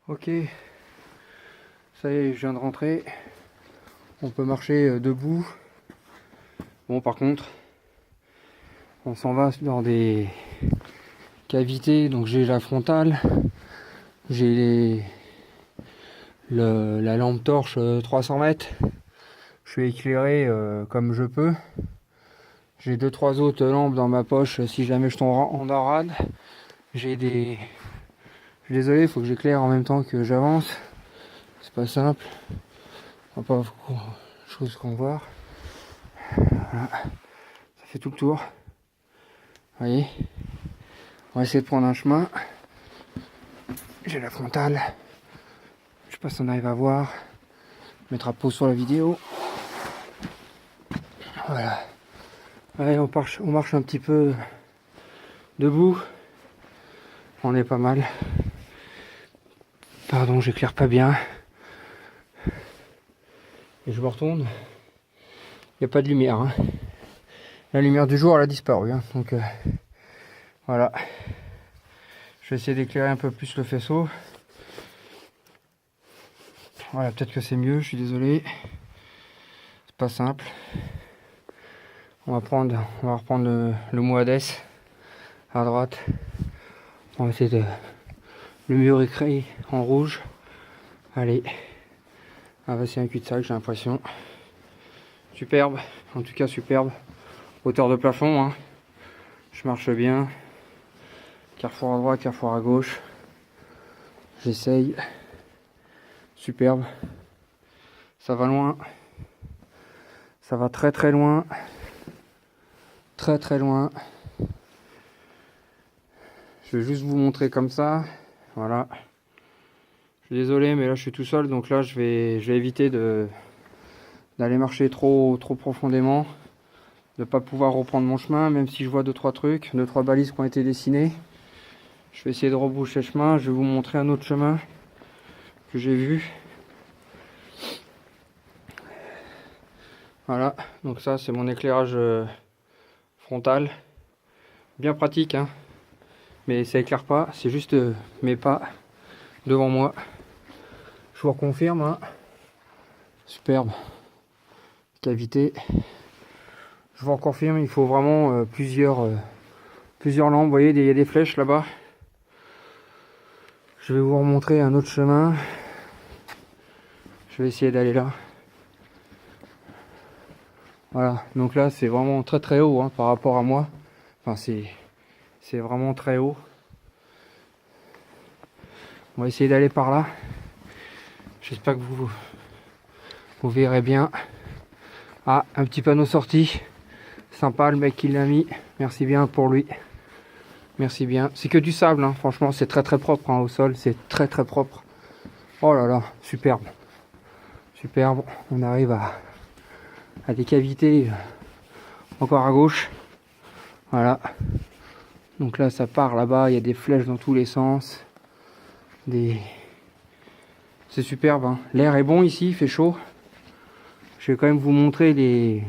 Ok, ça y est, je viens de rentrer. On peut marcher debout. Bon, par contre, on s'en va dans des cavités. Donc j'ai la frontale, j'ai la lampe torche 300 mètres. Je suis éclairé comme je peux. J'ai 2-3 autres lampes dans ma poche si jamais je tombe en rade. J'ai des... Je suis désolé, il faut que j'éclaire en même temps que j'avance. C'est pas simple. On n'a pas beaucoup de choses qu'on voit. Voilà. Ça fait tout le tour. Vous voyez, on va essayer de prendre un chemin. J'ai la frontale. Je sais pas si on arrive à voir. Mettre un pause sur la vidéo. Voilà. Allez, on marche un petit peu debout. On est pas mal. Pardon, j'éclaire pas bien. Et je me retourne. Il n'y a pas de lumière. Hein. La lumière du jour, elle a disparu. Hein. Donc voilà. Je vais essayer d'éclairer un peu plus le faisceau. Voilà, peut-être que c'est mieux, je suis désolé. C'est pas simple. On va reprendre le Moades à droite. On va essayer de le mur écrit en rouge. Allez. Ah bah c'est un cul-de-sac, j'ai l'impression. Superbe, en tout cas superbe. Hauteur de plafond, hein. Je marche bien. Carrefour à droite, carrefour à gauche. J'essaye. Superbe. Ça va loin. Ça va très très loin. Très très loin. Je vais juste vous montrer comme ça. Voilà. Je suis désolé, mais là je suis tout seul, donc là je vais éviter d'aller marcher trop profondément, de pas pouvoir reprendre mon chemin, même si je vois 2-3 trucs, 2-3 balises qui ont été dessinées. Je vais essayer de rebroucher le chemin. Je vais vous montrer un autre chemin que j'ai vu. Voilà, donc ça c'est mon éclairage frontal. Bien pratique, hein, mais ça éclaire pas, c'est juste mes pas devant moi. Je vous reconfirme, hein. Superbe cavité. Je vous reconfirme, il faut vraiment plusieurs lampes. Vous voyez, il y a des flèches là-bas. Je vais vous remontrer un autre chemin. Je vais essayer d'aller là. Voilà, donc là c'est vraiment très très haut, hein, par rapport à moi. Enfin c'est vraiment très haut. On va essayer d'aller par là. J'espère que vous verrez bien. Ah, un petit panneau sorti. Sympa le mec qui l'a mis. Merci bien pour lui. Merci bien. C'est que du sable, hein. Franchement c'est très très propre, hein, au sol. C'est très très propre. Oh là là, superbe. Superbe. On arrive à des cavités encore à gauche. Voilà. Donc là ça part là-bas. Il y a des flèches dans tous les sens. C'est superbe, hein. L'air est bon ici, il fait chaud. Je vais quand même vous montrer les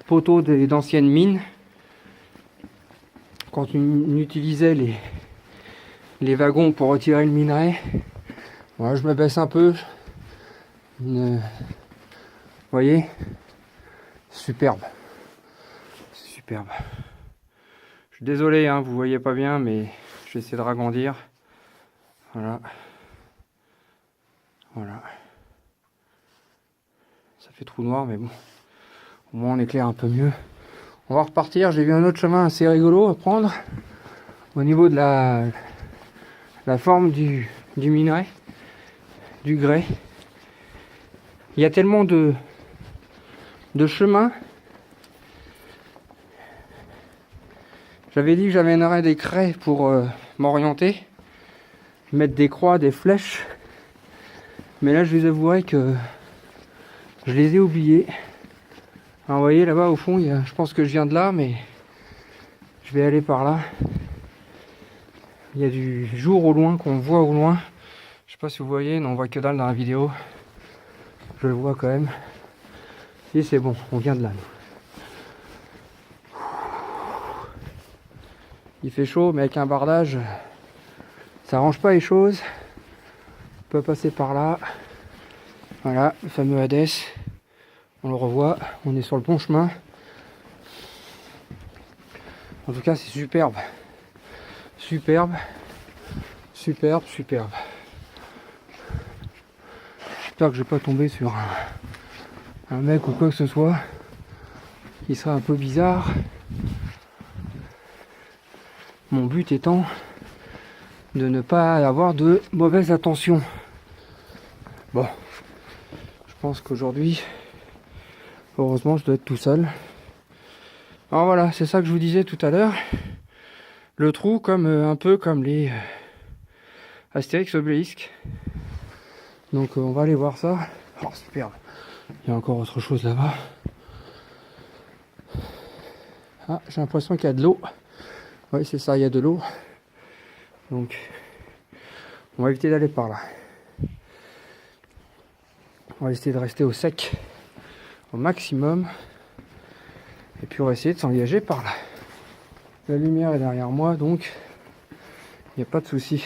poteaux d'anciennes mines. Quand on utilisait les wagons pour retirer le minerai. Voilà, je me baisse un peu. Vous voyez, superbe. Superbe. Je suis désolé, hein, vous voyez pas bien, mais je vais essayer de ragrandir. Voilà. Voilà. Ça fait trou noir, mais bon. Au moins on éclaire un peu mieux. On va repartir. J'ai vu un autre chemin assez rigolo à prendre. Au niveau de la forme du minerai, du grès. Il y a tellement de chemins. J'avais dit que j'amènerais des craies pour m'orienter. Mettre des croix, des flèches. Mais là je vous avouerai que je les ai oubliés. Alors, vous voyez là-bas au fond, je pense que je viens de là, mais je vais aller par là. Il y a du jour au loin qu'on voit au loin. Je sais pas si vous voyez, non, on voit que dalle dans la vidéo. Je le vois quand même. Et c'est bon, on vient de là. Il fait chaud, mais avec un bardage, ça arrange pas les choses. peut passer par là. Voilà, le fameux Hades. On le revoit, on est sur le bon chemin. En tout cas, c'est superbe. Superbe. Superbe, superbe. J'espère que je vais pas tomber sur un mec ou quoi que ce soit qui serait un peu bizarre. Mon but étant de ne pas avoir de mauvaise attention. Bon, je pense qu'aujourd'hui, heureusement, je dois être tout seul. Alors voilà, c'est ça que je vous disais tout à l'heure. Le trou, comme un peu comme les Astérix Obélisque. Donc on va aller voir ça. Oh, superbe. Il y a encore autre chose là-bas. Ah, j'ai l'impression qu'il y a de l'eau. Oui, c'est ça, il y a de l'eau. Donc, on va éviter d'aller par là. On va essayer de rester au sec au maximum. Et puis on va essayer de s'engager par là. La lumière est derrière moi, donc il n'y a pas de souci.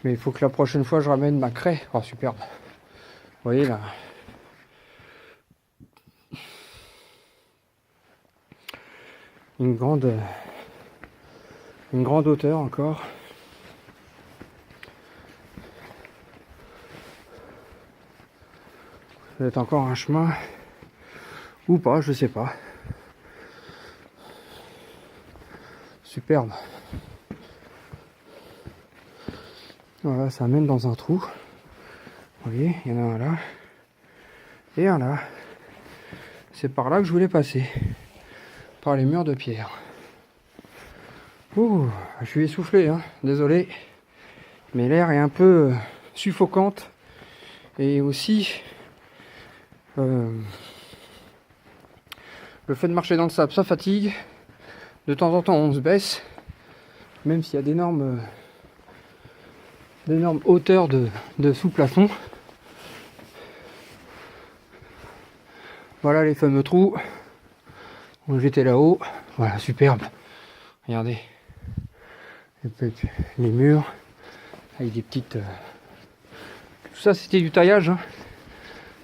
Mais il faut que la prochaine fois je ramène ma craie. Oh, superbe. Vous voyez là. Une grande hauteur encore. Ça va être encore un chemin. Ou pas, je sais pas. Superbe. Voilà, ça mène dans un trou. Vous voyez, il y en a un là. Et un là. C'est par là que je voulais passer. Par les murs de pierre. Ouh, je suis essoufflé, hein. Désolé. Mais l'air est un peu suffocante. Et aussi, le fait de marcher dans le sable, ça fatigue. De temps en temps, on se baisse. Même s'il y a d'énormes hauteurs de sous-plafond. Voilà les fameux trous. J'étais là-haut. Voilà, superbe. Regardez. Les murs. Avec des petites... Tout ça, c'était du taillage. Hein.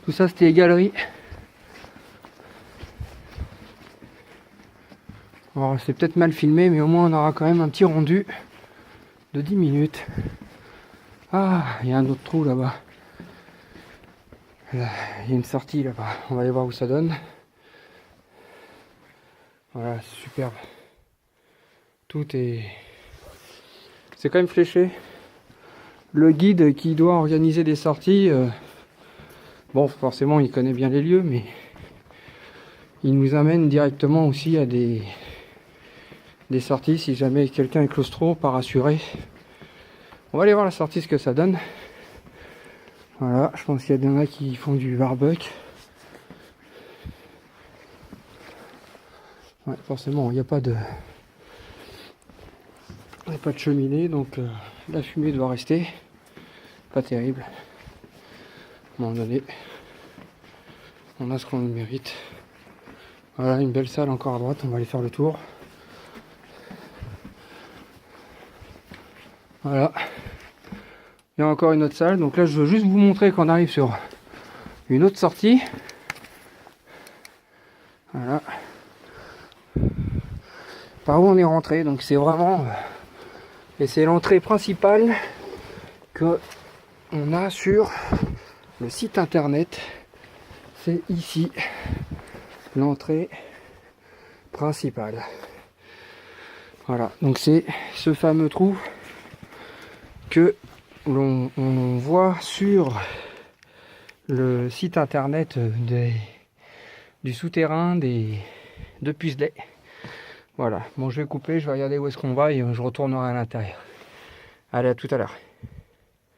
Tout ça, c'était les galeries. Alors, c'est peut-être mal filmé, mais au moins, on aura quand même un petit rendu de 10 minutes. Ah, il y a un autre trou là-bas. Il y a une sortie là-bas. On va aller voir où ça donne. Voilà, c'est superbe. Tout est... C'est quand même fléché. Le guide qui doit organiser des sorties, bon, forcément, il connaît bien les lieux, mais il nous amène directement aussi à des sorties si jamais quelqu'un est claustro, pas rassuré. On va aller voir la sortie, ce que ça donne. Voilà, je pense qu'il y en a qui font du barbecue. Ouais, forcément, il n'y a pas de cheminée, donc la fumée doit rester. Pas terrible. À un moment donné, on a ce qu'on mérite. Voilà, une belle salle encore à droite, on va aller faire le tour. Voilà. Il y a encore une autre salle, donc là je veux juste vous montrer qu'on arrive sur une autre sortie. Voilà. Par où on est rentré, donc c'est vraiment... Et c'est l'entrée principale que on a sur le site internet. C'est ici l'entrée principale. Voilà, donc c'est ce fameux trou que on voit sur le site internet du souterrain de Puiselet. Voilà, bon, je vais couper, je vais regarder où est-ce qu'on va et je retournerai à l'intérieur. Allez, à tout à l'heure.